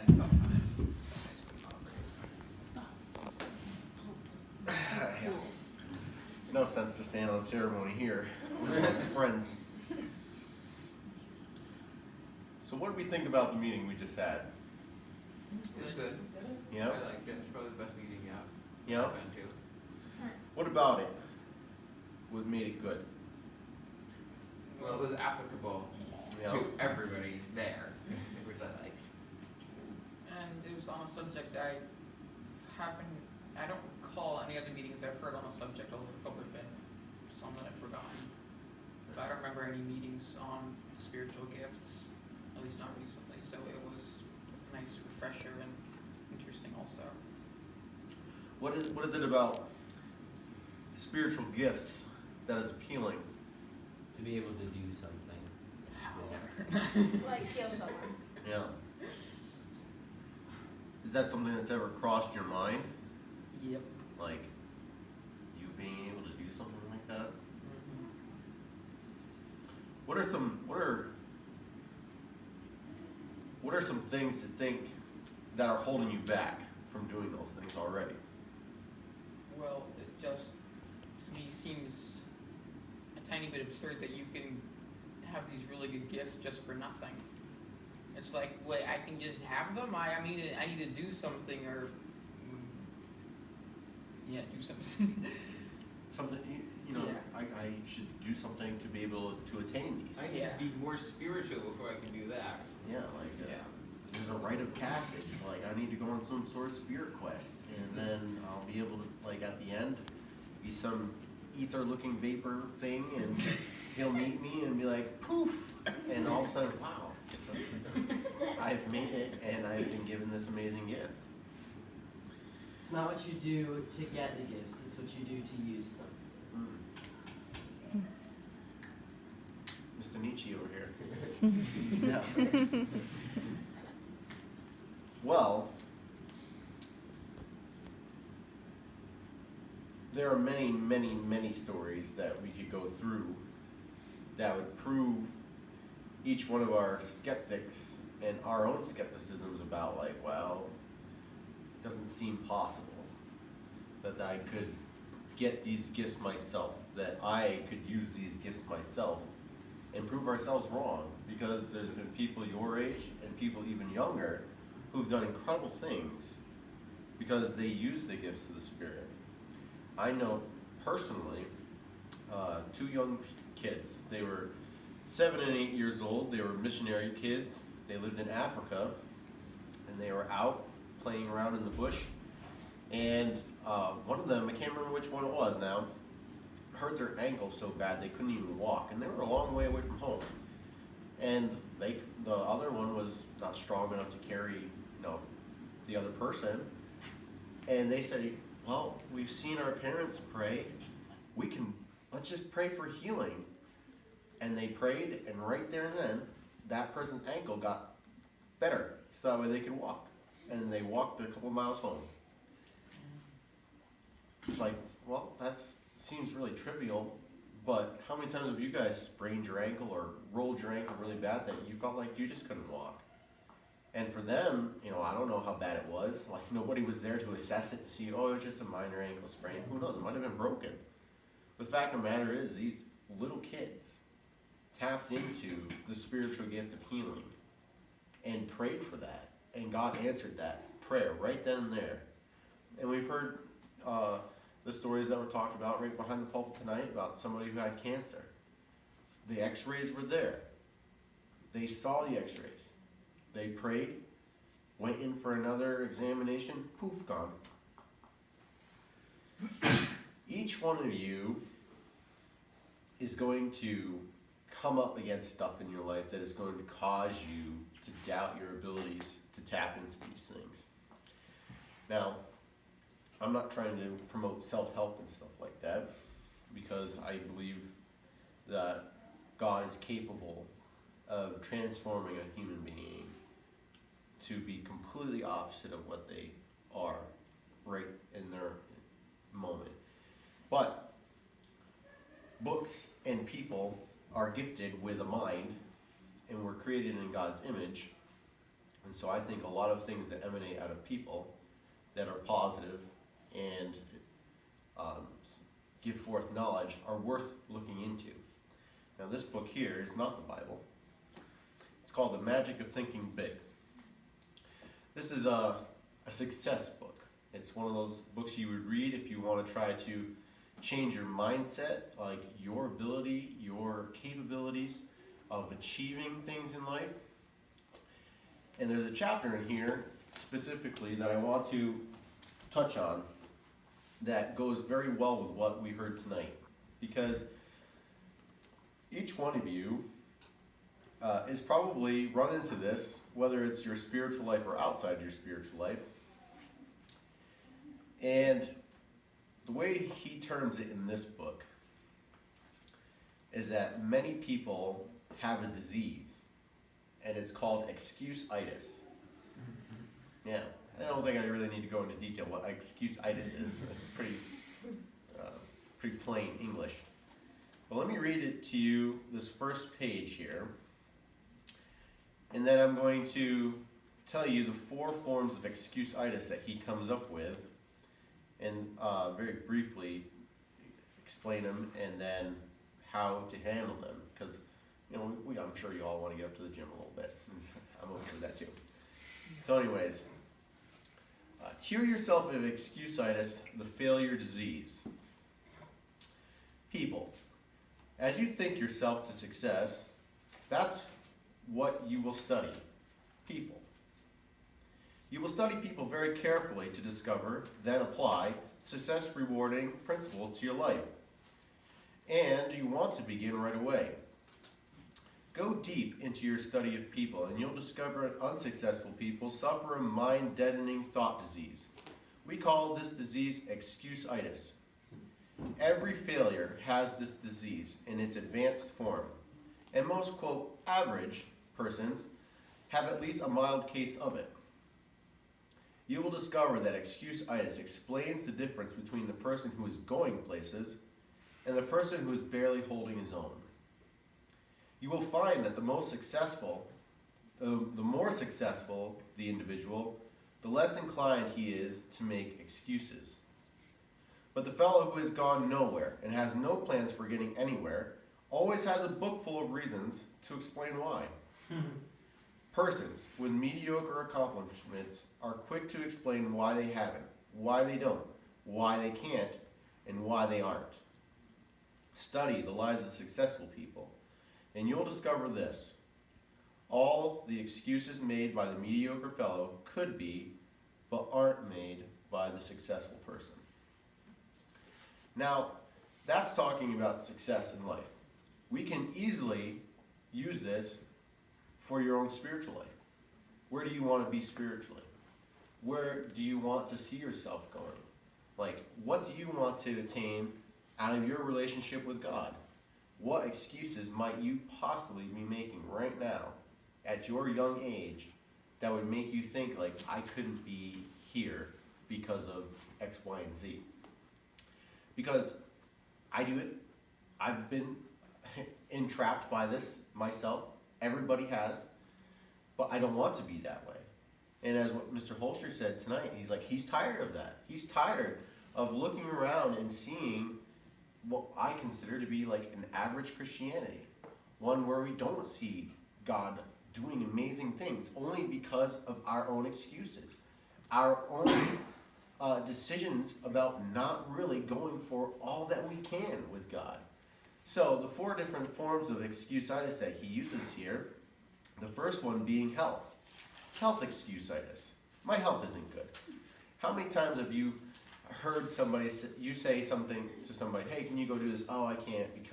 sometimes. Yeah. No sense to stand on ceremony here. We're amongst friends. So what did we think about the meeting we just had? It was good. Yeah? I liked it. It's probably the best meeting Yeah? I've been to. What about it? What made it good? Well, it was applicable Yeah. to everybody there, which I like. And it was on a subject I don't recall any other meetings I've heard on the subject, although there probably been some that I've forgotten. But I don't remember any meetings on spiritual gifts, at least not recently, so it was a nice refresher and interesting also. What is it about spiritual gifts that is appealing? To be able to do something. Like heal someone. Yeah. Is that something that's ever crossed your mind? Yep. Like you being able to do something like that? Mm-hmm. What are some things to think that are holding you back from doing those things already? Well, it just, to me, seems a tiny bit absurd that you can have these really good gifts just for nothing. It's like, wait, I can just have them? I need to do something or, yeah, do something. Something you know, Yeah. I should do something to be able to attain these. I need Yeah. to be more spiritual before I can do that. Yeah, like Yeah. there's a rite of passage. Like I need to go on some sort of spirit quest, and then I'll be able to, like at the end, be some ether-looking vapor thing, and he'll meet me and be like, poof, and all of a sudden, wow, I've made it, and I've been given this amazing gift. It's not what you do to get the gifts, it's what you do to use them. Mr. Nietzsche over here. Yeah. Well, there are many, many, many stories that we could go through that would prove each one of our skeptics and our own skepticisms about, like, well, it doesn't seem possible that I could get these gifts myself, that I could use these gifts myself, and prove ourselves wrong, because there's been people your age and people even younger who've done incredible things because they use the gifts of the Spirit. I know personally two young kids. They were 7 and 8 years old. They were missionary kids. They lived in Africa, and they were out playing around in the bush. And one of them, I can't remember which one it was now, hurt their ankle so bad they couldn't even walk, and they were a long way away from home. And the other one was not strong enough to carry, the other person. And they said, well, we've seen our parents pray. Let's just pray for healing. And they prayed, and right there and then, that person's ankle got better, so that way they could walk. And they walked a couple miles home. It's like, well, seems really trivial, but how many times have you guys sprained your ankle or rolled your ankle really bad that you felt like you just couldn't walk? And for them, I don't know how bad it was. Like, nobody was there to assess it to see, oh, it was just a minor ankle sprain. Who knows? It might have been broken. The fact of the matter is, these little kids tapped into the spiritual gift of healing and prayed for that. And God answered that prayer right then and there. And we've heard the stories that were talked about right behind the pulpit tonight about somebody who had cancer. The x-rays were there. They saw the x-rays. They prayed, went in for another examination, poof, gone. Each one of you is going to come up against stuff in your life that is going to cause you to doubt your abilities to tap into these things. Now, I'm not trying to promote self-help and stuff like that, because I believe that God is capable of transforming a human being to be completely opposite of what they are right in their moment. But books and people are gifted with a mind, and we're created in God's image, And so I think a lot of things that emanate out of people that are positive and give forth knowledge are worth looking into. Now this book here is not the Bible. It's called The Magic of Thinking Big. This is a success book. It's one of those books you would read if you want to try to change your mindset, like your ability, your capabilities of achieving things in life. And there's a chapter in here specifically that I want to touch on that goes very well with what we heard tonight. Because each one of you is probably run into this, whether it's your spiritual life or outside your spiritual life. And the way he terms it in this book is that many people have a disease, and it's called excuse-itis. Yeah, I don't think I really need to go into detail what excuse-itis is. It's pretty plain English. But let me read it to you, this first page here. And then I'm going to tell you the 4 forms of excuse-itis that he comes up with, and very briefly explain them, and then how to handle them. Because, you know, I'm sure you all want to get up to the gym a little bit. I'm okay with that too. So anyways, cure yourself of excuse-itis, the failure disease. People, as you think yourself to success, that's what you will study. People. You will study people very carefully to discover, then apply, success-rewarding principles to your life. And you want to begin right away. Go deep into your study of people, and you'll discover that unsuccessful people suffer a mind-deadening thought disease. We call this disease excuse-itis. Every failure has this disease in its advanced form, and most, quote, average persons have at least a mild case of it. You will discover that excuse-itis explains the difference between the person who is going places and the person who is barely holding his own. You will find that the more successful the individual, the less inclined he is to make excuses. But the fellow who has gone nowhere and has no plans for getting anywhere always has a book full of reasons to explain why. Persons with mediocre accomplishments are quick to explain why they haven't, why they don't, why they can't, and why they aren't. Study the lives of successful people, and you'll discover this. All the excuses made by the mediocre fellow could be, but aren't made by the successful person. Now, that's talking about success in life. We can easily use this for your own spiritual life. Where do you want to be spiritually? Where do you want to see yourself going? Like, what do you want to attain out of your relationship with God? What excuses might you possibly be making right now at your young age that would make you think, like, I couldn't be here because of X, Y, and Z? Because I do it. I've been entrapped by this myself. Everybody has. But I don't want to be that way. And as what Mr. Holster said tonight, he's like, he's tired of that. He's tired of looking around and seeing what I consider to be like an average Christianity. One where we don't see God doing amazing things only because of our own excuses. Our own decisions about not really going for all that we can with God. So the 4 different forms of excuse-itis that he uses here, the first one being health. Health excuse-itis. My health isn't good. How many times have you heard somebody, you say something to somebody, hey, can you go do this? Oh, I can't because